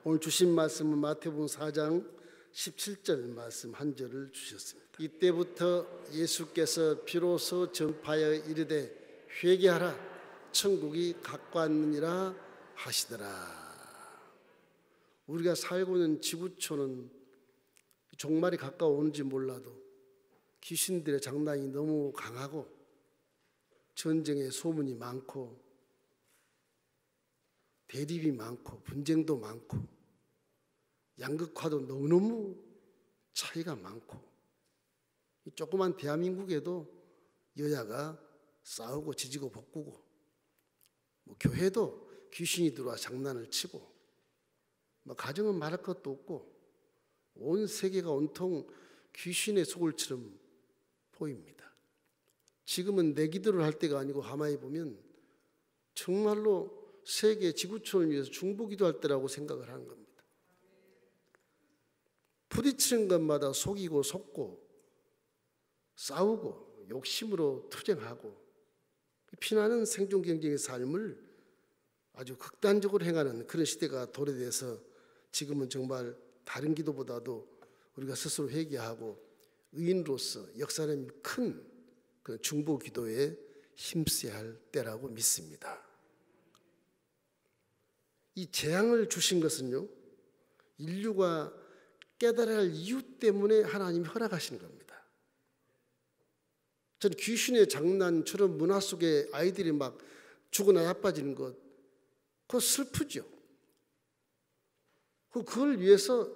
오늘 주신 말씀은 마태복음 4장 17절 말씀 한 절을 주셨습니다. 이때부터 예수께서 비로소 전파하여 이르되 회개하라 천국이 가까웠느니라 하시더라. 우리가 살고 있는 지구촌은 종말이 가까워오는지 몰라도 귀신들의 장난이 너무 강하고 전쟁의 소문이 많고 대립이 많고 분쟁도 많고 양극화도 너무너무 차이가 많고 이 조그만 대한민국에도 여야가 싸우고 지지고 볶고 교회도 귀신이 들어와 장난을 치고 가정은 말할 것도 없고 온 세계가 온통 귀신의 소굴처럼 보입니다. 지금은 내기도를 할 때가 아니고 가만히 보면 정말로 세계 지구촌을 위해서 중보기도할 때라고 생각을 하는 겁니다. 부딪히는 것마다 속이고 속고 싸우고 욕심으로 투쟁하고 피나는 생존 경쟁의 삶을 아주 극단적으로 행하는 그런 시대가 도래돼서 지금은 정말 다른 기도보다도 우리가 스스로 회개하고 의인으로서 역사는 큰 그 중보 기도에 힘써야 할 때라고 믿습니다. 이 재앙을 주신 것은요, 인류가 깨달아야 할 이유 때문에 하나님이 허락하시는 겁니다. 저는 귀신의 장난처럼 문화 속에 아이들이 막 죽어나 나빠지는 것, 그거 슬프죠. 그걸 위해서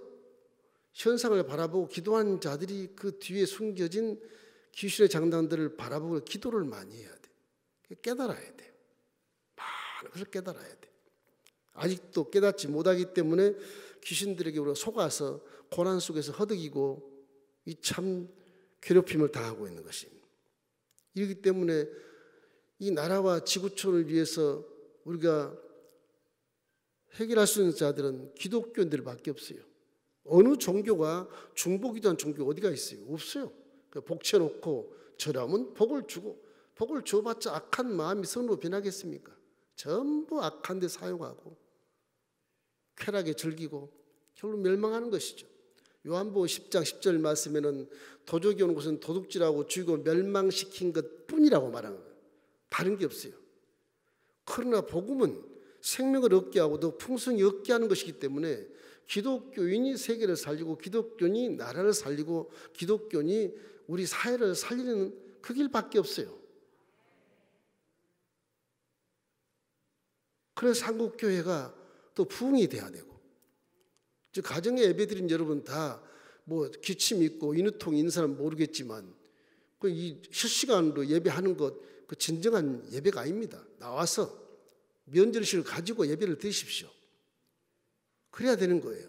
현상을 바라보고 기도한 자들이 그 뒤에 숨겨진 귀신의 장난들을 바라보고 기도를 많이 해야 돼. 깨달아야 돼요. 많은 것을 깨달아야 돼. 아직도 깨닫지 못하기 때문에 귀신들에게 우리가 속아서 고난 속에서 허덕이고 이 참 괴롭힘을 당하고 있는 것입니다. 이렇기 때문에 이 나라와 지구촌을 위해서 우리가 해결할 수 있는 자들은 기독교인들밖에 없어요. 어느 종교가 중보기도한 종교가 어디가 있어요? 없어요. 복쳐놓고 저라면 복을 주고 복을 줘봤자 악한 마음이 선으로 변하겠습니까? 전부 악한 데 사용하고 쾌락에 즐기고 결국 멸망하는 것이죠. 요한복음 10장 10절 말씀에는 도적이 오는 것은 도둑질하고 죽이고 멸망시킨 것뿐이라고 말하는 거예요. 다른 게 없어요. 그러나 복음은 생명을 얻게 하고 더 풍성히 얻게 하는 것이기 때문에 기독교인이 세계를 살리고 기독교인이 나라를 살리고 기독교인이 우리 사회를 살리는 그 길밖에 없어요. 그래서 한국교회가 또 부흥이 돼야 되고, 즉 가정에 예배드린 여러분 다 뭐 기침 있고 인후통 있는 사람 모르겠지만 그 이 실시간으로 예배하는 것 그 진정한 예배가 아닙니다. 나와서 면죄의식을 가지고 예배를 드십시오. 그래야 되는 거예요.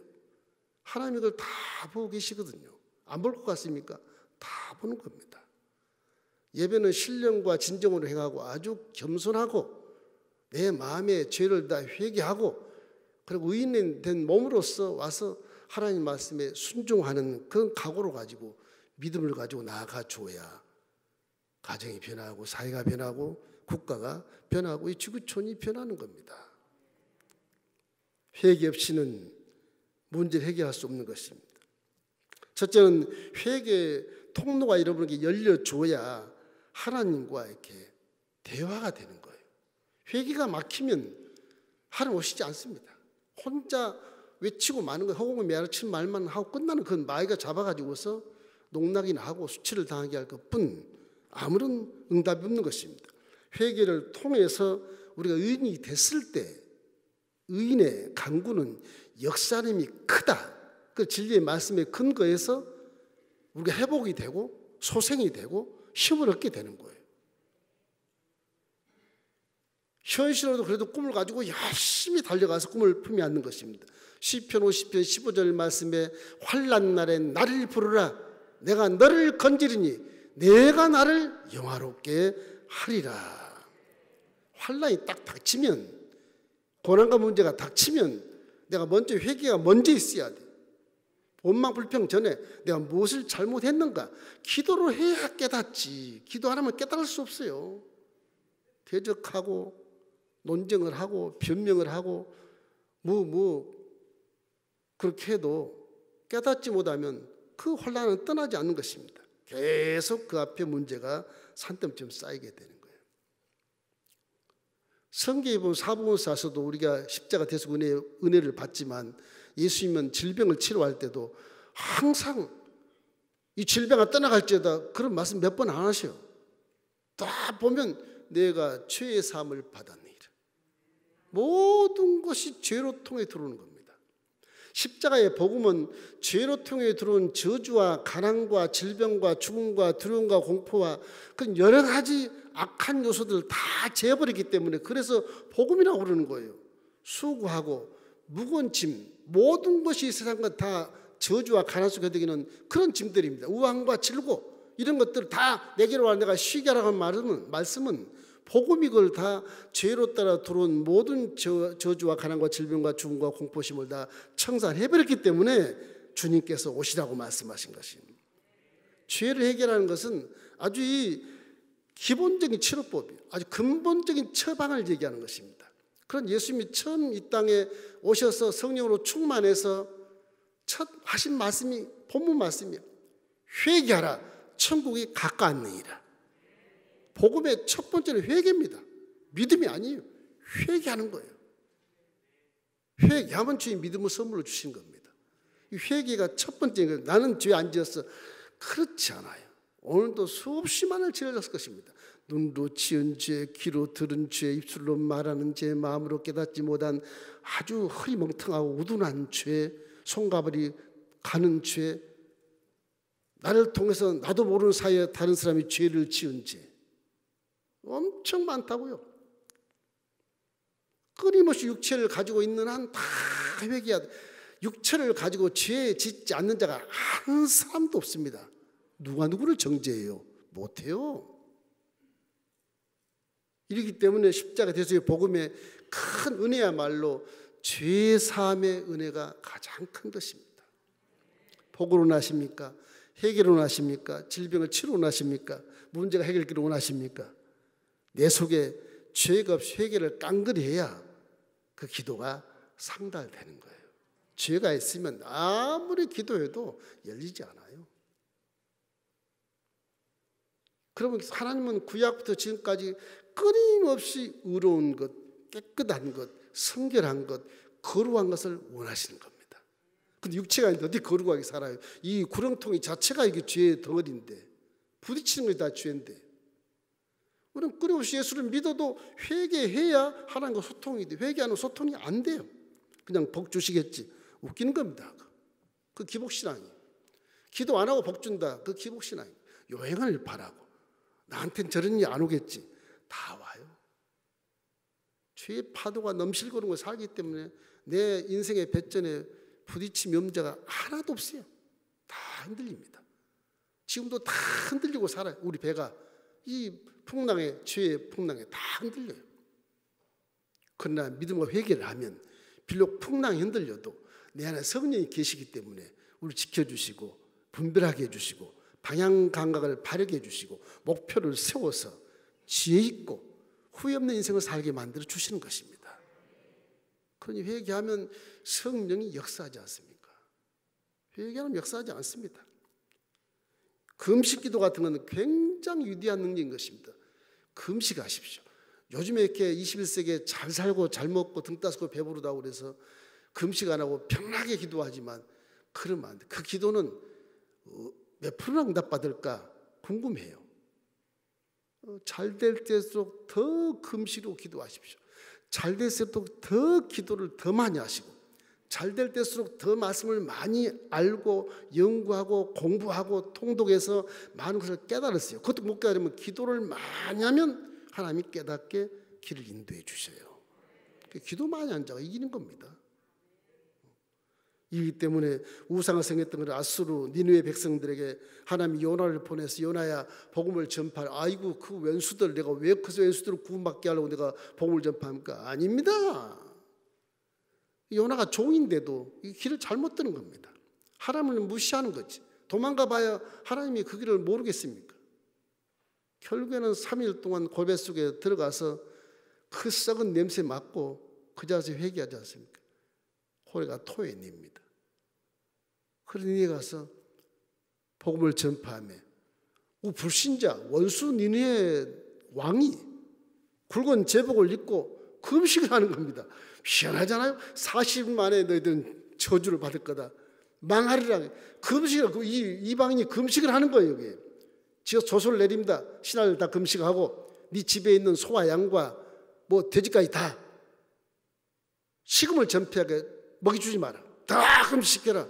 하나님이 그걸 다 보고 계시거든요. 안 볼 것 같습니까? 다 보는 겁니다. 예배는 신령과 진정으로 행하고 아주 겸손하고 내 마음의 죄를 다 회개하고 그리고 의인이 된 몸으로서 와서 하나님 말씀에 순종하는 그런 각오를 가지고 믿음을 가지고 나아가 줘야 가정이 변하고 사회가 변하고 국가가 변하고 이 지구촌이 변하는 겁니다. 회개 없이는 문제를 해결할 수 없는 것입니다. 첫째는 회개 통로가 여러분에게 열려줘야 하나님과 이렇게 대화가 되는 거예요. 회개가 막히면 하나님 오시지 않습니다. 혼자 외치고 마는 것, 허공을 메아치는 말만 하고 끝나는 그건 마귀가 잡아가지고서 농락이나 하고 수치를 당하게 할 것뿐 아무런 응답이 없는 것입니다. 회개를 통해서 우리가 의인이 됐을 때 의인의 간구는 역사님이 크다. 그 진리의 말씀에 근거해서 우리가 회복이 되고 소생이 되고 힘을 얻게 되는 거예요. 현실로도 그래도 꿈을 가지고 열심히 달려가서 꿈을 품이 않는 것입니다. 시편 50편 15절 말씀에 환난 날에 나를 부르라 내가 너를 건지리니 내가 나를 영화롭게 하리라. 환난이 딱 닥치면 고난과 문제가 닥치면 내가 먼저 회개가 먼저 있어야 돼. 원망 불평 전에 내가 무엇을 잘못했는가 기도를 해야 깨닫지. 기도 안 하면 깨달을 수 없어요. 대적하고 논쟁을 하고 변명을 하고 그렇게 해도 깨닫지 못하면 그 혼란은 떠나지 않는 것입니다. 계속 그 앞에 문제가 산더미처럼 쌓이게 되는 거예요. 성경에 보면 사복음서에서도 우리가 십자가 대속 은혜를 받지만 예수님은 질병을 치료할 때도 항상 이 질병이 떠나갈지어다 그런 말씀 몇 번 안 하셔요. 다 보면 내가 죄의 사함을 받았느니라. 모든 것이 죄로 통해 들어오는 겁니다. 십자가의 복음은 죄로 통해 들어온 저주와 가난과 질병과 죽음과 두려움과 공포와 그 여러 가지 악한 요소들을 다 제어버리기 때문에 그래서 복음이라고 부르는 거예요. 수고하고 무거운 짐, 모든 것이 세상과 다 저주와 가난 속에 되기는 그런 짐들입니다. 우환과 질고 이런 것들을 다 내게로 와 내가 쉬게 하라고 하는 말씀은 복음이 그걸 다 죄로 따라 들어온 모든 저주와 가난과 질병과 죽음과 공포심을 다 청산해버렸기 때문에 주님께서 오시라고 말씀하신 것입니다. 죄를 해결하는 것은 아주 이 기본적인 치료법이에요. 아주 근본적인 처방을 얘기하는 것입니다. 그런 예수님이 처음 이 땅에 오셔서 성령으로 충만해서 첫 하신 말씀이 본문 말씀이에요. 회개하라 천국이 가까웠느니라. 복음의 첫 번째는 회개입니다. 믿음이 아니에요. 회개하는 거예요. 회개하면 주님 믿음을 선물로 주신 겁니다. 이 회개가 첫 번째인 거예요. 나는 죄 안 지었어. 그렇지 않아요. 오늘도 수없이 많은 죄를 졌을 것입니다. 눈으로 지은 죄, 귀로 들은 죄, 입술로 말하는 죄, 마음으로 깨닫지 못한 아주 흐리멍텅하고 우둔한 죄, 손가발이 가는 죄, 나를 통해서 나도 모르는 사이에 다른 사람이 죄를 지은 죄 엄청 많다고요. 끊임없이 육체를 가지고 있는 한 다 회개해야 돼. 육체를 가지고 죄 짓지 않는 자가 한 사람도 없습니다. 누가 누구를 정죄해요? 못해요. 이렇기 때문에 십자가 대속의 복음의 큰 은혜야말로 죄 사함의 은혜가 가장 큰 것입니다. 복을 원하십니까? 해결을 원하십니까? 질병을 치료 원하십니까? 문제가 해결되기를 원하십니까? 내 속에 죄가 없이 회개를 깡그리 해야 그 기도가 상달되는 거예요. 죄가 있으면 아무리 기도해도 열리지 않아요. 그러면 하나님은 구약부터 지금까지 끊임없이 의로운 것, 깨끗한 것, 성결한 것, 거룩한 것을 원하시는 겁니다. 근데 육체가 있는데 어디 거룩하게 살아요? 이 구렁텅이 자체가 이게 죄의 덩어리인데 부딪히는 것이 다 죄인데 우리는 끊임없이 예수를 믿어도 회개해야 하나님과 소통이 돼. 회개하는 소통이 안 돼요. 그냥 복 주시겠지. 웃기는 겁니다. 그 기복신앙이에요. 기도 안 하고 복 준다. 그 기복신앙이에요. 요행을 바라고 나한텐 저런 일이 안 오겠지. 다 와요. 죄의 파도가 넘실거리는 걸 살기 때문에 내 인생의 배전에 부딪힘 염자가 하나도 없어요. 다 흔들립니다. 지금도 다 흔들리고 살아요. 우리 배가 이 풍랑에, 죄의 풍랑에 다 흔들려요. 그러나 믿음과 회개를 하면 비록 풍랑이 흔들려도 내 안에 성령이 계시기 때문에 우리를 지켜주시고 분별하게 해주시고 방향 감각을 바르게 해주시고 목표를 세워서 지혜 있고 후회 없는 인생을 살게 만들어 주시는 것입니다. 그러니 회개하면 성령이 역사하지 않습니까? 회개하면 역사하지 않습니다. 금식기도 같은 것은 굉장히 위대한 능력인 것입니다. 금식하십시오. 요즘에 이렇게 21세기에 잘 살고 잘 먹고 등 따스고 배부르다고 그래서 금식 안 하고 편하게 기도하지만 그러면 안 돼. 그 기도는 몇 프로나 응답받을까 궁금해요. 잘 될 때일수록 더 금식으로 기도하십시오. 잘 될수록 더 기도를 더 많이 하시고 잘 될 때일수록 더 말씀을 많이 알고 연구하고 공부하고 통독해서 많은 것을 깨달았어요. 그것도 못 깨달으면 기도를 많이 하면 하나님이 깨닫게 길을 인도해 주셔요. 기도 많이 한 자가 이기는 겁니다. 이기 때문에 우상을 생겼던 걸 아수르 니느웨 백성들에게 하나님이 요나를 보내서 요나야 복음을 전파할. 아이고 그 왼수들 내가 왜 그 왼수들을 구원받게 하려고 내가 복음을 전파합니까? 아닙니다. 요나가 종인데도 이 길을 잘못 드는 겁니다. 하나님을 무시하는 거지. 도망가 봐야 하나님이 그 길을 모르겠습니까? 결국에는 3일 동안 골배 속에 들어가서 그 썩은 냄새 맡고 그 자세 회개하지 않습니까? 호래가 토해냅니다. 그러니 니네 가서 복음을 전파하며 불신자 원수 니네 왕이 굵은 제복을 입고 금식을 하는 겁니다. 희한하잖아요. 40일 만에 너희들은 저주를 받을 거다. 망하리라. 금식을, 이방인이 금식을 하는 거예요. 여기 지어 조소를 내립니다. 신하들 다 금식하고 네 집에 있는 소와 양과 뭐 돼지까지 다 식음을 전폐하게 먹이주지 마라. 다 금식해라.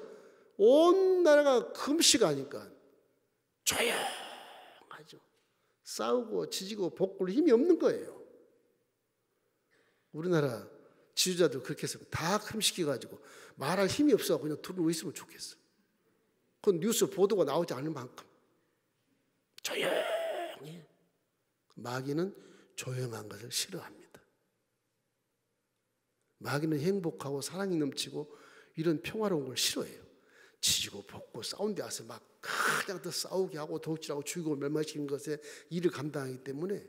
온 나라가 금식하니까 조용하죠. 싸우고 지지고 복구할 힘이 없는 거예요. 우리나라 지도자들 그렇게 해서 다 금식해가지고 말할 힘이 없어 그냥 두고 있으면 좋겠어. 그건 뉴스 보도가 나오지 않을 만큼 조용히. 마귀는 조용한 것을 싫어합니다. 마귀는 행복하고 사랑이 넘치고 이런 평화로운 걸 싫어해요. 지지고 볶고 싸운 데 와서 막 그냥 더 싸우게 하고 도둑질하고 죽이고 멸망시키는 것에 일을 감당하기 때문에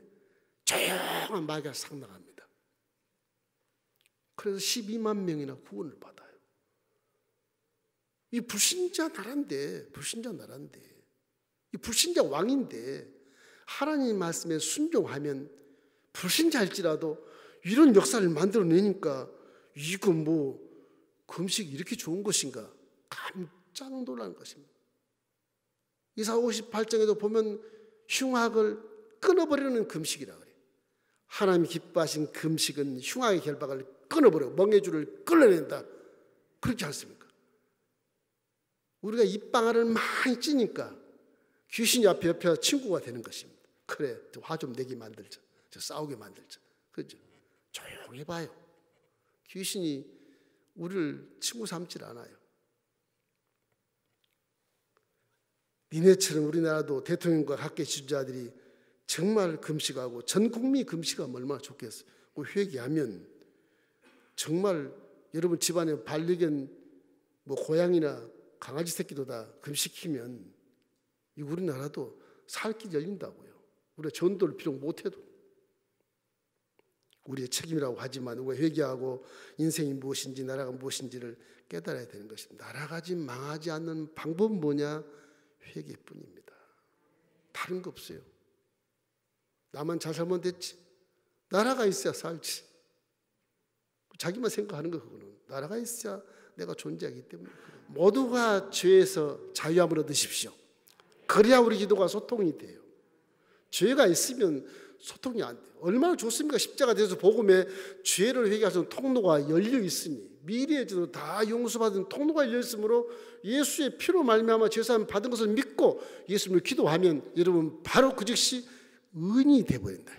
조용한 마귀가 상당합니다. 그래서 12만 명이나 구원을 받아요. 이 불신자 나라인데, 이 불신자 왕인데 하나님 말씀에 순종하면 불신자일지라도 이런 역사를 만들어내니까 이거 뭐 금식이 이렇게 좋은 것인가 깜짝 놀라는 것입니다. 이사 58장에도 보면 흉악을 끊어버리는 금식이라고 그래요. 하나님이 기뻐하신 금식은 흉악의 결박을 끊어버려 멍에줄을 끌어낸다. 그렇지 않습니까? 우리가 입방아를 많이 찌니까 귀신이 옆에 친구가 되는 것입니다. 그래, 화 좀 내게 만들자. 저 싸우게 만들자. 그죠? 조용히 봐요. 귀신이 우리를 친구 삼질 않아요. 니네처럼 우리나라도 대통령과 각계 지도자들이 정말 금식하고 전 국민이 금식하면 얼마나 좋겠어요. 회개하면 정말 여러분 집안에 반려견 뭐 고양이나 강아지 새끼도 다 금식시키면 이 우리나라도 살 길이 열린다고요. 우리가 전도를 비록 못해도 우리의 책임이라고 하지만 우리가 회개하고 인생이 무엇인지 나라가 무엇인지를 깨달아야 되는 것입니다. 나라가 지금 망하지 않는 방법은 뭐냐? 회개뿐입니다. 다른 거 없어요. 나만 잘 살면 됐지. 나라가 있어야 살지. 자기만 생각하는 거 그거는. 나라가 있어야 내가 존재하기 때문에. 모두가 죄에서 자유함을 얻으십시오. 그래야 우리 기도가 소통이 돼요. 죄가 있으면 소통이 안 돼요. 얼마나 좋습니까? 십자가 돼서 복음에 죄를 회개하는 통로가 열려 있으니 미래의 죄도 다 용서받은 통로가 열려 있으므로 예수의 피로 말미암아 죄사함 받은 것을 믿고 예수님을 기도하면 여러분 바로 그 즉시 의인이 되어버린다.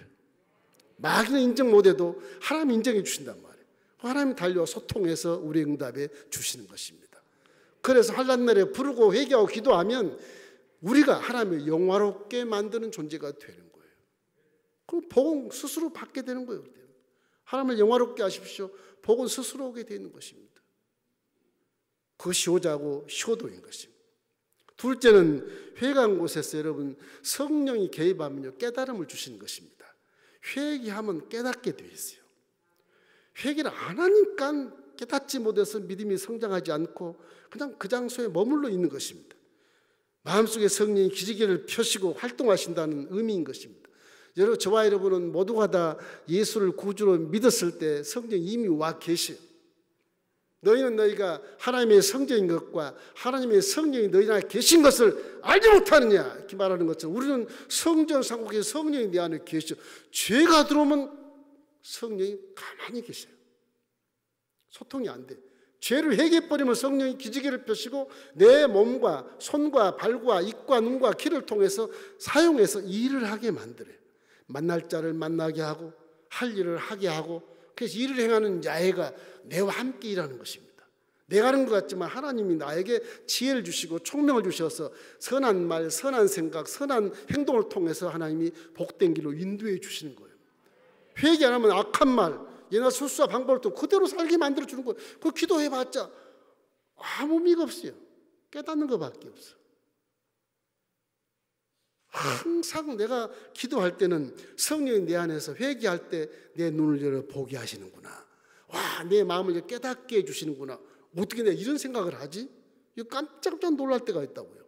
마귀는 인정 못해도 하나님이 인정해 주신단 말이에요. 하나님이 달려와 소통해서 우리의 응답에 주시는 것입니다. 그래서 한란날에 부르고 회개하고 기도하면 우리가 하나님을 영화롭게 만드는 존재가 되는 거예요. 그럼 복은 스스로 받게 되는 거예요. 하나님을 영화롭게 하십시오. 복은 스스로 오게 되는 것입니다. 그것이 오자고 효도인 것입니다. 둘째는 회개한 곳에서 여러분 성령이 개입하면요 깨달음을 주시는 것입니다. 회개하면 깨닫게 되어 있어요. 회개를 안 하니까 깨닫지 못해서 믿음이 성장하지 않고 그냥 그 장소에 머물러 있는 것입니다. 마음속에 성령이 기지개를 펴시고 활동하신다는 의미인 것입니다. 저와 여러분은 모두가 다 예수를 구주로 믿었을 때 성령이 이미 와 계셔요. 너희는 너희가 하나님의 성전인 것과 하나님의 성령이 너희 안에 계신 것을 알지 못하느냐 이렇게 말하는 것처럼 우리는 성전 상국에 성령이 내 안에 계셔. 죄가 들어오면 성령이 가만히 계셔요. 소통이 안 돼. 죄를 회개해버리면 성령이 기지개를 펴시고 내 몸과 손과 발과 입과 눈과 귀를 통해서 사용해서 일을 하게 만들어요. 만날 자를 만나게 하고 할 일을 하게 하고 그래서 일을 행하는 야훼가 내와 함께 일하는 것입니다. 내가 하는 것 같지만 하나님이 나에게 지혜를 주시고 총명을 주셔서 선한 말, 선한 생각, 선한 행동을 통해서 하나님이 복된 길로 인도해 주시는 거예요. 회개 안 하면 악한 말, 옛날 술수와 방법을 또 그대로 살게 만들어주는 거예요. 그 기도해봤자 아무 의미가 없어요. 깨닫는 것밖에 없어. 항상 내가 기도할 때는 성령이 내 안에서 회개할 때 내 눈을 열어 보게 하시는구나. 와, 내 마음을 깨닫게 해주시는구나. 어떻게 내가 이런 생각을 하지? 깜짝깜짝 놀랄 때가 있다고요.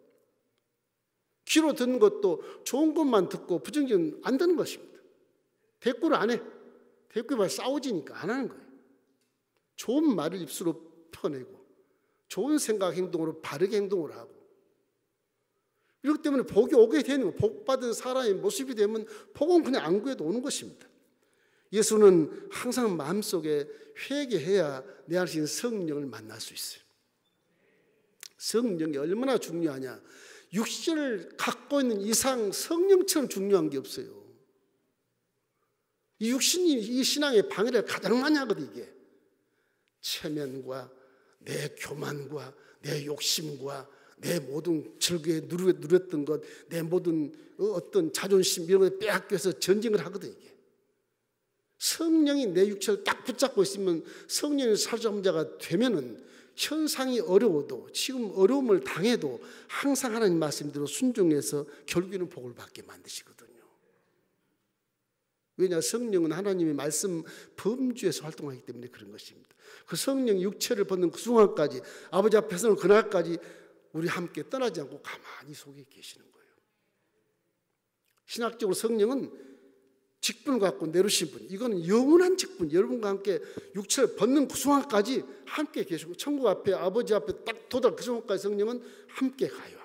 귀로 듣는 것도 좋은 것만 듣고 부정적인 안 듣는 것입니다. 대꾸를 안 해. 대꾸에 싸우지니까 안 하는 거예요. 좋은 말을 입술로 펴내고 좋은 생각 행동으로 바르게 행동을 하고, 이렇기 때문에 복이 오게 되는 거예요. 복 받은 사람의 모습이 되면 복은 그냥 안 구해도 오는 것입니다. 예수는 항상 마음속에 회개해야 내 안에 있는 성령을 만날 수 있어요. 성령이 얼마나 중요하냐. 육신을 갖고 있는 이상 성령처럼 중요한 게 없어요. 이 육신이 이 신앙의 방해를 가장 많이 하거든. 이게 체면과 내 교만과 내 욕심과 내 모든 즐거에 누렸던 것, 내 모든 어떤 자존심 이런 걸 빼앗겨서 전쟁을 하거든. 이게 성령이 내 육체를 딱 붙잡고 있으면, 성령의 사주자가 되면은 현상이 어려워도, 지금 어려움을 당해도 항상 하나님 말씀대로 순종해서 결국에는 복을 받게 만드시거든요. 왜냐? 성령은 하나님의 말씀 범주에서 활동하기 때문에 그런 것입니다. 그 성령 육체를 벗는 그 순간까지, 아버지 앞에서는 그날까지 우리 함께 떠나지 않고 가만히 속에 계시는 거예요. 신학적으로 성령은 직분을 갖고 내려오신 분, 이거는 영원한 직분, 여러분과 함께 육체를 벗는 그 순간까지 함께 계시고, 천국 앞에 아버지 앞에 딱 도달 그 순간까지 성령은 함께 가요.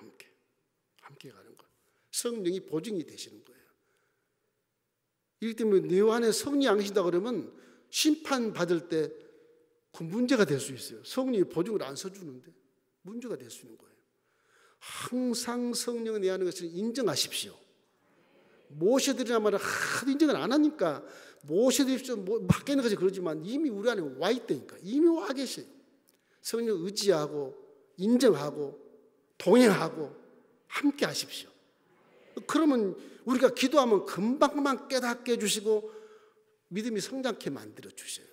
함께 가는 거예요. 성령이 보증이 되시는 거예요. 이렇기 때문에 내 안에 성령이 안 계신다 그러면 심판받을 때 그 문제가 될 수 있어요. 성령이 보증을 안 서주는데 문제가 될 수 있는 거예요. 항상 성령이 내 안에 것을 인정하십시오. 모셔드리란 말을 하도 인정을 안 하니까 모셔드립시오, 밖에 있는 것이 그러지만 이미 우리 안에 와 있다니까. 이미 와 계셔요. 성령 의지하고 인정하고 동행하고 함께 하십시오. 그러면 우리가 기도하면 금방만 깨닫게 해주시고 믿음이 성장케 만들어 주셔요.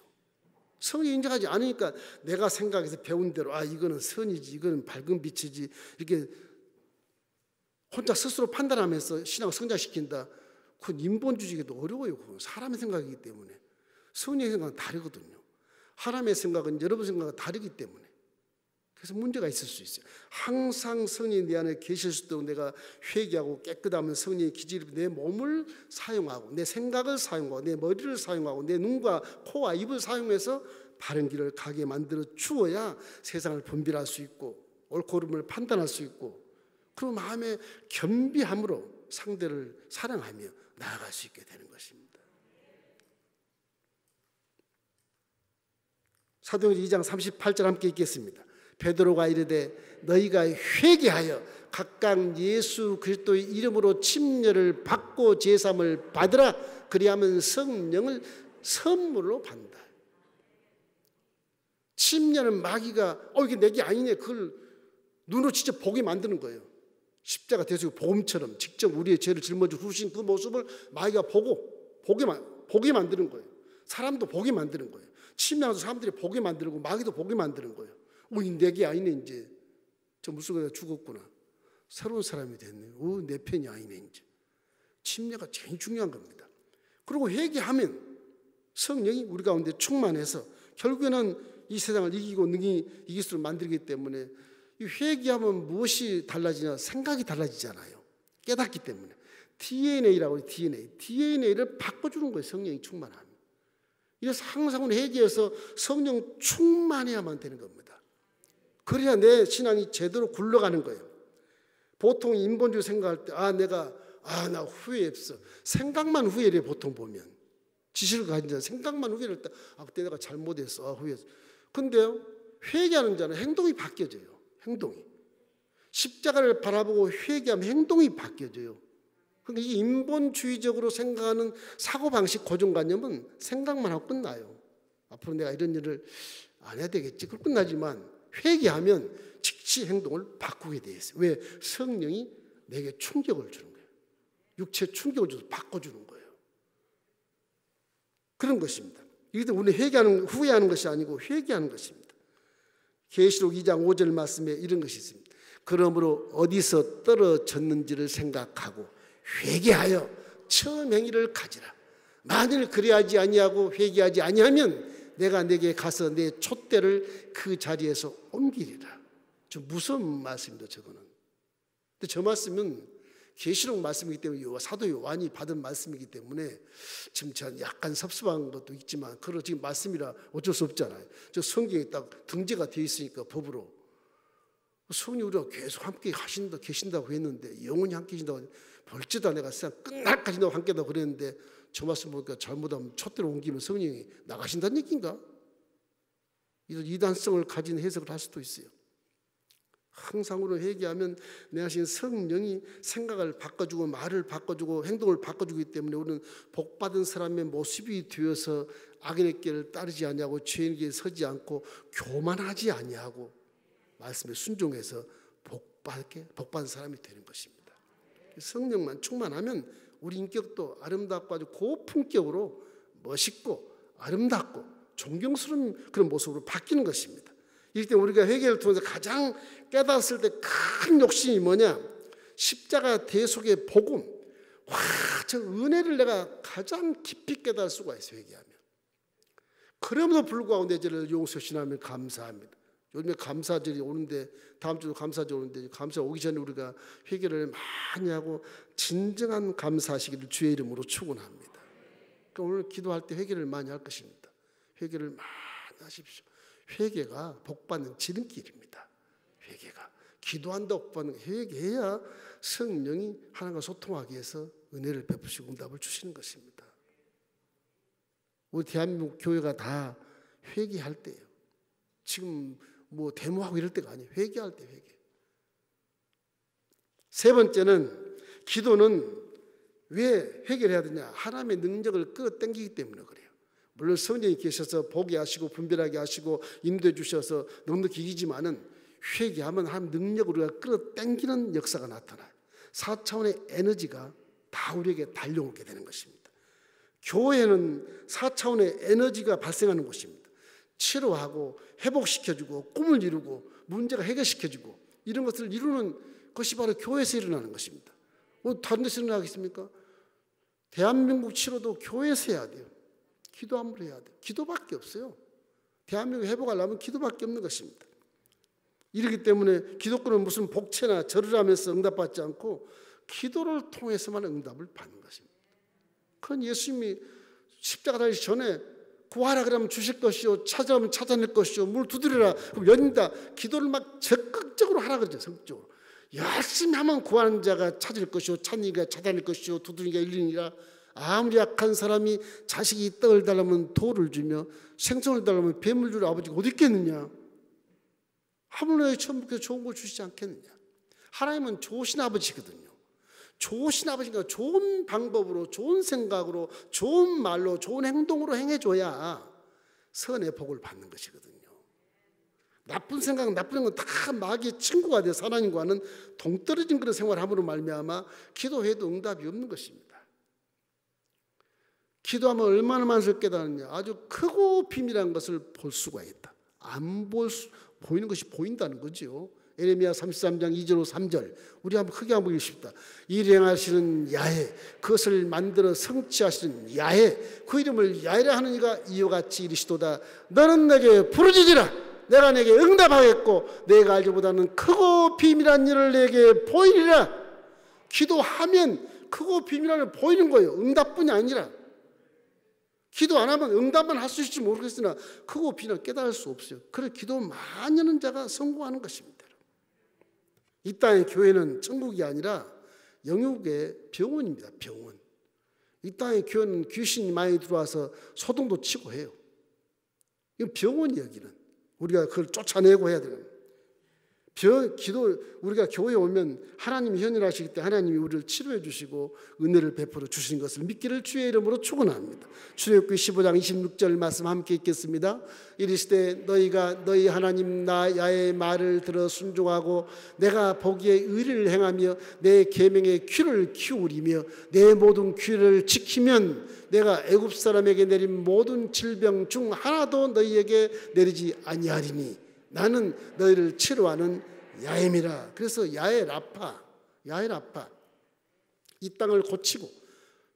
성령이 인정하지 않으니까 내가 생각해서 배운 대로 이거는 선이지, 이거는 밝은 빛이지, 이렇게 혼자 스스로 판단하면서 신앙을 성장시킨다. 그건 인본주의도 어려워요. 그건 사람의 생각이기 때문에. 성령의 생각은 다르거든요. 하나님의 생각은 여러분 생각과 다르기 때문에. 그래서 문제가 있을 수 있어요. 항상 성령이 내 안에 계실 수 있도록 내가 회개하고 깨끗하면 성령의 기질이 내 몸을 사용하고 내 생각을 사용하고 내 머리를 사용하고 내 눈과 코와 입을 사용해서 바른 길을 가게 만들어 주어야 세상을 분별할 수 있고 옳고 그름을 판단할 수 있고, 그 마음의 겸비함으로 상대를 사랑하며 나아갈 수 있게 되는 것입니다. 사도행전 2장 38절 함께 읽겠습니다. 베드로가 이르되 너희가 회개하여 각각 예수 그리스도의 이름으로 침례를 받고 제사함을 받으라. 그리하면 성령을 선물로 받는다. 침례는 마귀가 이게 내게 아니네, 그걸 눈으로 직접 보게 만드는 거예요. 십자가 대속의 복음처럼 직접 우리의 죄를 짊어져 주신 그 모습을 마귀가 보게 만드는 거예요. 사람도 보게 만드는 거예요. 침례하면서 사람들이 보게 만들고 마귀도 보게 만드는 거예요. 내게 아니네, 이제 저 물속에다 죽었구나, 새로운 사람이 됐네, 내 편이 아니네. 이제 침례가 제일 중요한 겁니다. 그리고 회개하면 성령이 우리 가운데 충만해서 결국에는 이 세상을 이기고 능히 이길 수 만들기 때문에, 이 회개하면 무엇이 달라지냐? 생각이 달라지잖아요. 깨닫기 때문에. DNA라고 해요. DNA를 바꿔주는 거예요. 성령이 충만하면. 이래서 항상 회개해서 성령 충만해야만 되는 겁니다. 그래야 내 신앙이 제대로 굴러가는 거예요. 보통 인본주의 생각할 때 나 후회 없어. 생각만 후회를 보통 보면. 지식을 가진 자는 생각만 후회를 할 때 그때 내가 잘못했어. 후회했어. 근데요, 회개하는 자는 행동이 바뀌어져요. 행동이. 십자가를 바라보고 회개하면 행동이 바뀌어져요. 그러니까 이 인본주의적으로 생각하는 사고방식 고정관념은 생각만 하고 끝나요. 앞으로 내가 이런 일을 안 해야 되겠지. 그럼 끝나지만 회개하면 즉시 행동을 바꾸게 돼 있어요. 왜? 성령이 내게 충격을 주는 거예요. 육체 충격을 줘서 바꿔주는 거예요. 그런 것입니다. 이것도 우리 후회하는 것이 아니고 회개하는 것입니다. 계시록 2장 5절 말씀에 이런 것이 있습니다. 그러므로 어디서 떨어졌는지를 생각하고 회개하여 처음 행위를 가지라. 만일 그리하지 아니하고 회개하지 아니하면 내가 내게 가서 내 촛대를 그 자리에서 옮기리라. 좀 무서운 말씀입니다. 저거는. 근데 저 말씀은 계시록 말씀이기 때문에 사도 요한이 받은 말씀이기 때문에 지금 제가 약간 섭섭한 것도 있지만 그런 지금 말씀이라 어쩔 수 없잖아요. 저 성경에 딱 등재가 되어 있으니까 법으로 성령 우리가 계속 함께 계신다고 했는데 영원히 함께 계신다고 벌지도 내가 세상 끝날까지 함께다고 그랬는데 저 말씀 보니까 잘못하면 촛대로 옮기면 성령이 나가신다는 얘기인가? 이런 이단성을 가진 해석을 할 수도 있어요. 항상 우리는 회개하면 내 하신 성령이 생각을 바꿔주고 말을 바꿔주고 행동을 바꿔주기 때문에 우리는 복받은 사람의 모습이 되어서 악인의 길을 따르지 아니하고 죄인의 길에 서지 않고 교만하지 아니하고 말씀에 순종해서 복받은 사람이 되는 것입니다. 성령만 충만하면 우리 인격도 아름답고 아주 고품격으로 멋있고 아름답고 존경스러운 그런 모습으로 바뀌는 것입니다. 이럴 때 우리가 회개를 통해서 가장 깨달았을 때 큰 욕심이 뭐냐? 십자가 대속의 복음. 와, 저 은혜를 내가 가장 깊이 깨달을 수가 있어요. 회개하면. 그럼에도 불구하고 내 죄를 용서하시면 감사합니다. 요즘에 감사절이 오는데 다음 주도 감사절 오는데 감사 오기 전에 우리가 회개를 많이 하고 진정한 감사하시기를 주의 이름으로 축원합니다. 그러니까 오늘 기도할 때 회개를 많이 할 것입니다. 회개를 많이 하십시오. 회개가 복받는 지름길입니다. 회개가 기도한다고 복받는 회개해야 성령이 하나님과 소통하기 위해서 은혜를 베푸시고 응답을 주시는 것입니다. 우리 대한민국 교회가 다 회개할 때예요. 지금 뭐 데모하고 이럴 때가 아니에요. 회개할 때 회개. 세 번째는 기도는 왜 회개를 해야 되냐? 하나님의 능력을 끌어당기기 때문에 그래요. 물론 성령이 계셔서 보게 하시고 분별하게 하시고 인도해 주셔서 넉넉히 이기지만은 회개하면 하나님 능력으로 우리가 끌어당기는 역사가 나타나요. 4차원의 에너지가 다 우리에게 달려오게 되는 것입니다. 교회는 4차원의 에너지가 발생하는 곳입니다. 치료하고 회복시켜주고 꿈을 이루고 문제가 해결시켜주고 이런 것을 이루는 것이 바로 교회에서 일어나는 것입니다. 뭐 다른 데서 일어나겠습니까? 대한민국 치료도 교회에서 해야 돼요. 기도 한번 해야 돼요. 기도밖에 없어요. 대한민국 회복하려면 기도밖에 없는 것입니다. 이렇기 때문에 기독교는 무슨 복채나 절을 하면서 응답받지 않고 기도를 통해서만 응답을 받는 것입니다. 그건 예수님이 십자가 달리기 전에 구하라 그러면 주실 것이요 찾아오면 찾아낼 것이요 문을 두드리라 그럼 열린다. 기도를 막 적극적으로 하라 그러죠. 성격적으로 열심히 하면 구하는 자가 찾을 것이요 찾는 이가 찾아낼 것이요 두드리기가 열리니라. 아무리 약한 사람이 자식이 떡을 달라면 돌을 주며 생선을 달라면 뱀을 주려 아버지가 어디 있겠느냐. 하물며 처음부터 좋은 걸 주시지 않겠느냐. 하나님은 좋으신 아버지거든요. 좋으신 아버지가 좋은 방법으로 좋은 생각으로 좋은 말로 좋은 행동으로 행해줘야 선의 복을 받는 것이거든요. 나쁜 생각 나쁜 건 다 마귀의 친구가 돼서 하나님과는 동떨어진 그런 생활을 함으로 말미암아 기도해도 응답이 없는 것입니다. 기도하면 얼마나 많은 깨달았냐. 아주 크고 비밀한 것을 볼 수가 있다. 보이는 것이 보인다는 거죠. 에레미야 33장 2절 3절 우리 한번 크게 한번 읽읍시다. 일행하시는 야훼 그것을 만들어 성취하시는 야훼 그 이름을 야훼라 하는 이가 이와 같이 이르시도다. 너는 내게 부르짖으라 내가 내게 응답하겠고 내가 알기보다는 크고 비밀한 일을 내게 보이리라. 기도하면 크고 비밀한 일을 보이는 거예요. 응답뿐이 아니라 기도 안 하면 응답만 할 수 있을지 모르겠으나 크고 비밀을 깨달을 수 없어요. 그래서 기도 많이 하는 자가 성공하는 것입니다. 이 땅의 교회는 천국이 아니라 영육의 병원입니다. 병원. 이 땅의 교회는 귀신이 많이 들어와서 소동도 치고 해요. 이건 병원이에요. 여기는 우리가 그걸 쫓아내고 해야 되는 기도. 우리가 교회에 오면 하나님이 현현하시기 때문에 하나님이 우리를 치료해 주시고 은혜를 베풀어 주시는 것을 믿기를 주의 이름으로 축원합니다. 출애굽기 15장 26절 말씀 함께 읽겠습니다. 이르시되 너희가 너희 하나님 나 야훼의 말을 들어 순종하고 내가 보기에 의를 행하며 내 계명의 귀를 기울이며 내 모든 규례를 지키면 내가 애굽 사람에게 내린 모든 질병 중 하나도 너희에게 내리지 아니하리니 나는 너희를 치료하는 야훼미라. 그래서 야훼 라파 이 땅을 고치고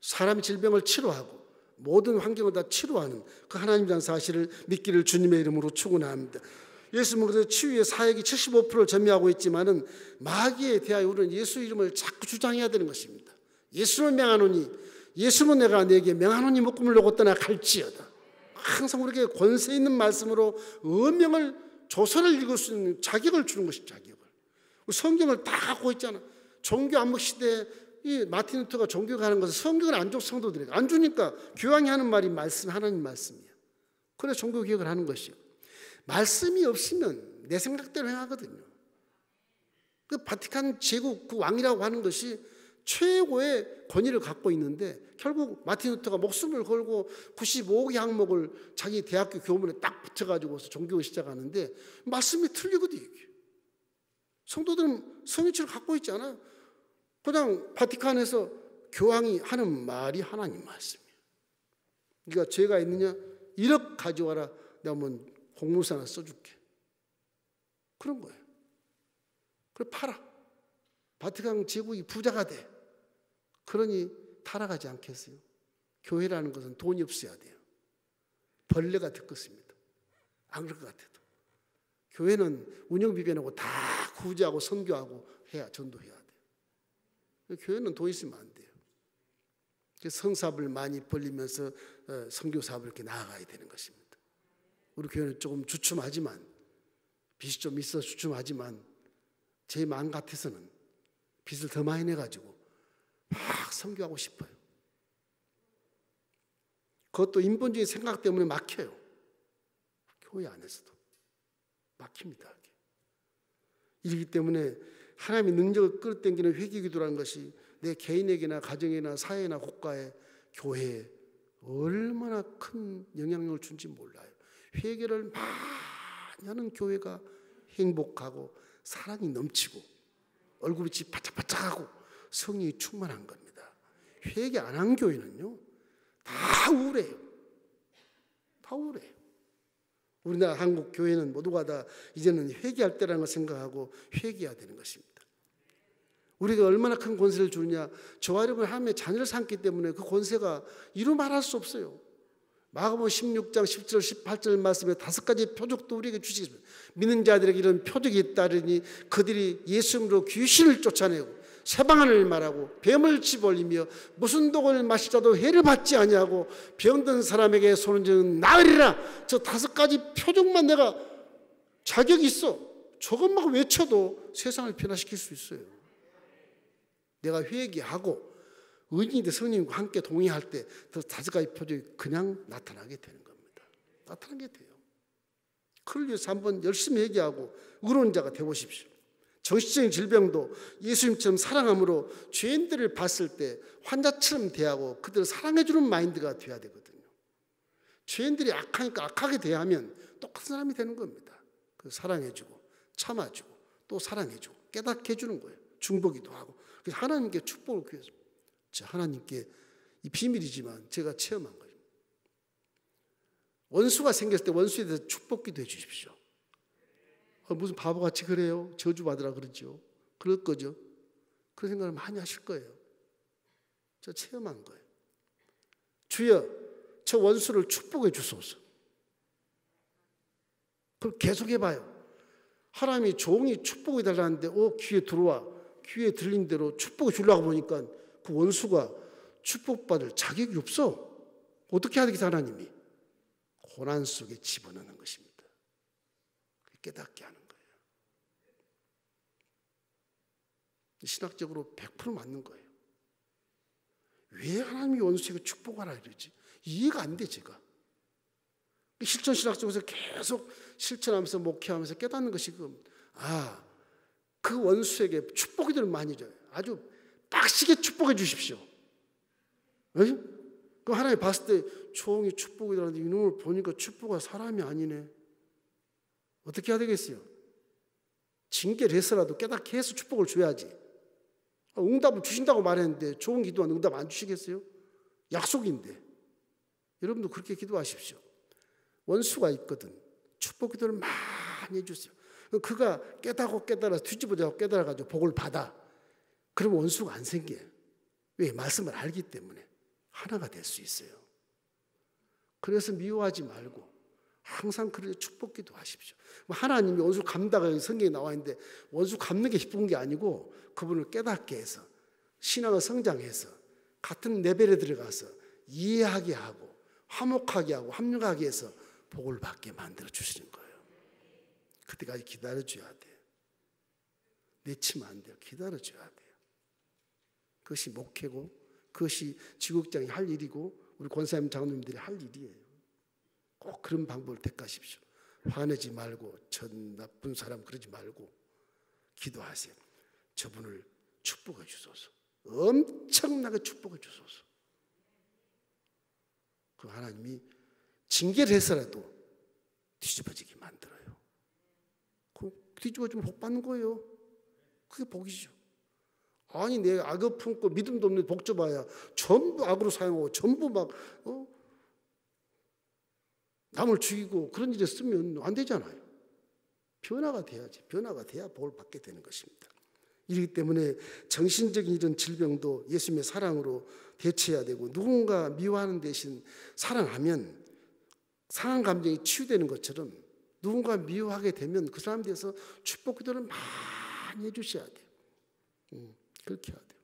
사람의 질병을 치료하고 모든 환경을 다 치료하는 그 하나님이라는 사실을 믿기를 주님의 이름으로 축원합니다. 예수님은 그래서 치유의 사역이 75%를 점유하고 있지만은 마귀에 대하여 우리는 예수 이름을 자꾸 주장해야 되는 것입니다. 예수는 명하노니, 예수는 내가 내게 명하노니 묶음을 놓고 떠나 갈지어다. 항상 우리에게 권세 있는 말씀으로 어명을, 조서를 읽을 수 있는 자격을 주는 것입니다. 자격을. 성경을 다 갖고 있잖아. 종교 암흑 시대에 이 마틴 루터가 종교가 하는 것은 성경을 안 줘, 성도들에게. 안 주니까 교황이 하는 말이 말씀, 하나님 말씀이야. 그래서 종교 개혁을 하는 것이요. 말씀이 없으면 내 생각대로 행하거든요. 그 바티칸 제국 그 왕이라고 하는 것이 최고의 권위를 갖고 있는데 결국 마틴 루터가 목숨을 걸고 95개 항목을 자기 대학교 교문에 딱 붙여가지고서 종교를 시작하는데 말씀이 틀리거든요. 성도들은 성인치를 갖고 있지 않아요. 그냥 바티칸에서 교황이 하는 말이 하나님 말씀이에요. 그러니까 죄가 있느냐? 1억 가져와라. 내가 뭐 공문서 하나 써줄게. 그런 거예요. 그래 팔아. 바티칸 제국이 부자가 돼. 그러니 타락하지 않겠어요? 교회라는 것은 돈이 없어야 돼요. 벌레가 듣겠습니다. 안 그럴 것 같아도. 교회는 운영비변하고 다 구제하고 선교하고 해야, 전도해야 돼요. 교회는 돈 있으면 안 돼요. 성사업을 많이 벌리면서 선교사업을 이렇게 나아가야 되는 것입니다. 우리 교회는 조금 주춤하지만, 빚이 좀 있어 주춤하지만 제 마음 같아서는 빚을 더 많이 내가지고 막 선교하고 싶어요. 그것도 인본주의 생각 때문에 막혀요. 교회 안에서도 막힙니다. 이렇기 때문에 하나님의 능력을 끌어당기는 회개기도라는 것이 내 개인에게나 가정이나 사회나 국가에, 교회에 얼마나 큰 영향력을 준지 몰라요. 회개를 많이 하는 교회가 행복하고 사랑이 넘치고 얼굴빛이 바짝바짝하고 성령이 충만한 겁니다. 회개 안 한 교회는요 다 우울해요. 다 우울해요. 우리나라 한국 교회는 모두가 다 이제는 회개할 때라는 걸 생각하고 회개해야 되는 것입니다. 우리가 얼마나 큰 권세를 주느냐. 저와 여러분 하나님의 자녀를 삼기 때문에 그 권세가 이루 말할 수 없어요. 마가복음 16장 17절 18절 말씀에 5가지 표적도 우리에게 주시겠습니다. 믿는 자들에게 이런 표적이 있다르니 그들이 예수 이름으로 귀신을 쫓아내고 새방언을 말하고 뱀을 집어올리며 무슨 독을 마시자도 해를 받지 아니하고 병든 사람에게 손은 즉 나으리라. 저 5가지 표적만 내가 자격이 있어. 저것만 외쳐도 세상을 변화시킬 수 있어요. 내가 회개하고 의인이 성령님과 함께 동의할 때 그 5가지 표적이 그냥 나타나게 되는 겁니다. 나타나게 돼요. 그를 위해서 한번 열심히 회개하고 의로운 자가 되어보십시오. 정신적인 질병도 예수님처럼 사랑함으로 죄인들을 봤을 때 환자처럼 대하고 그들을 사랑해주는 마인드가 되어야 되거든요. 죄인들이 악하니까 악하게 대하면 똑같은 사람이 되는 겁니다. 사랑해주고 참아주고 또 사랑해주고 깨닫게 해주는 거예요. 중보기도 하고. 그래서 하나님께 축복을 구했습니다. 하나님께 이 비밀이지만 제가 체험한 거예요. 원수가 생겼을 때 원수에 대해서 축복기도 해 주십시오. 무슨 바보같이 그래요? 저주받으라 그러죠. 그럴 거죠. 그런 생각을 많이 하실 거예요. 저 체험한 거예요. 주여, 저 원수를 축복해 주소서. 그걸 계속 해봐요. 하나님이 종이 축복해 달라는데 귀에 들어와. 귀에 들린 대로 축복을 주려고 보니까 그 원수가 축복받을 자격이 없어. 어떻게 해야 되겠어? 하나님이 고난 속에 집어넣는 것입니다. 깨닫게 하는 거예요. 신학적으로 100% 맞는 거예요. 왜 하나님이 원수에게 축복하라 이러지? 이해가 안 돼, 제가. 실천 신학적으로 계속 실천하면서 목회하면서 깨닫는 것이 그 원수에게 축복이들 많이 줘요. 아주 빡시게 축복해 주십시오. 그 하나님 봤을 때 종이 축복이라는데 이놈을 보니까 축복은 사람이 아니네. 어떻게 해야 되겠어요? 징계를 해서라도 깨닫게 해서 축복을 줘야지. 응답을 주신다고 말했는데 좋은 기도한 응답 안 주시겠어요? 약속인데. 여러분도 그렇게 기도하십시오. 원수가 있거든. 축복 기도를 많이 해주세요. 그가 깨달아 뒤집어져 깨달아가지고 복을 받아. 그러면 원수가 안 생겨. 왜? 말씀을 알기 때문에 하나가 될 수 있어요. 그래서 미워하지 말고 항상 그렇게 축복 기도하십시오. 하나님이 원수 갚다가 성경에 나와 있는데 원수 갚는 게 기쁜 게 아니고 그분을 깨닫게 해서 신앙을 성장해서 같은 레벨에 들어가서 이해하게 하고 화목하게 하고 합력하게 해서 복을 받게 만들어 주시는 거예요. 그때까지 기다려줘야 돼요. 내치면 안 돼요. 기다려줘야 돼요. 그것이 목회고 그것이 지국장이 할 일이고 우리 권사님 장로님들이 할 일이에요. 꼭 그런 방법을 택하십시오. 화내지 말고 전 나쁜 사람 그러지 말고 기도하세요. 저분을 축복해 주소서. 엄청나게 축복해 주소서. 그 하나님이 징계를 해서라도 뒤집어지게 만들어요. 그 뒤집어지면 복 받는 거예요. 그게 복이죠. 아니 내 악을 품고 믿음도 없는 복 줘봐야 전부 악으로 사용하고 전부 막 남을 죽이고 그런 일에 쓰면 안 되잖아요. 변화가 돼야지. 변화가 돼야 복을 받게 되는 것입니다. 이렇기 때문에 정신적인 이런 질병도 예수님의 사랑으로 대처해야 되고 누군가 미워하는 대신 사랑하면 상한 감정이 치유되는 것처럼 누군가 미워하게 되면 그 사람에 대해서 축복 기도를 많이 해주셔야 돼요. 그렇게 해야 돼요.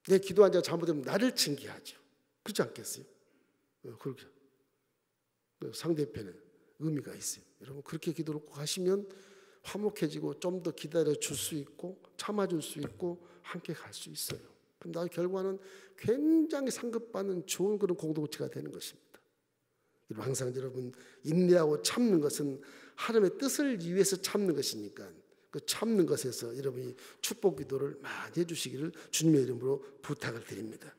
내 기도한 자가 잘못되면 나를 징계하죠. 그렇지 않겠어요? 그렇게 상대편에 의미가 있어요. 여러분 그렇게 기도를 꼭 하시면 화목해지고 좀 더 기다려 줄 수 있고 참아줄 수 있고 함께 갈 수 있어요. 그럼 나의 결과는 굉장히 상급받는 좋은 그런 공동체가 되는 것입니다. 항상 여러분 인내하고 참는 것은 하나님의 뜻을 위해서 참는 것이니까 그 참는 것에서 여러분이 축복 기도를 많이 해주시기를 주님의 이름으로 부탁을 드립니다.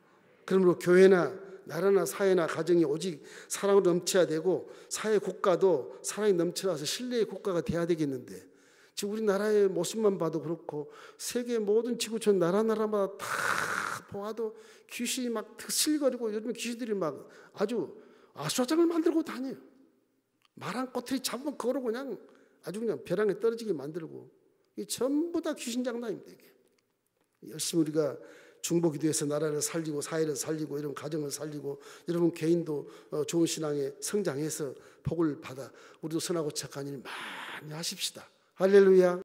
그러므로 교회나 나라나 사회나 가정이 오직 사랑으로 넘쳐야 되고 사회 국가도 사랑이 넘쳐나서 신뢰의 국가가 돼야 되겠는데 지금 우리나라의 모습만 봐도 그렇고 세계 모든 지구촌 나라마다 다 보아도 귀신이 막 슬거리고 요즘 귀신들이 막 아주 아수라장을 만들고 다녀요. 말 한 꼬투리 잡으면 그거로 그냥 아주 그냥 벼랑에 떨어지게 만들고 이 전부 다 귀신 장난입니다. 이게. 열심히 우리가 중보기도해서 나라를 살리고 사회를 살리고 이런 가정을 살리고 여러분 개인도 좋은 신앙에 성장해서 복을 받아 우리도 선하고 착한 일 많이 하십시다. 할렐루야.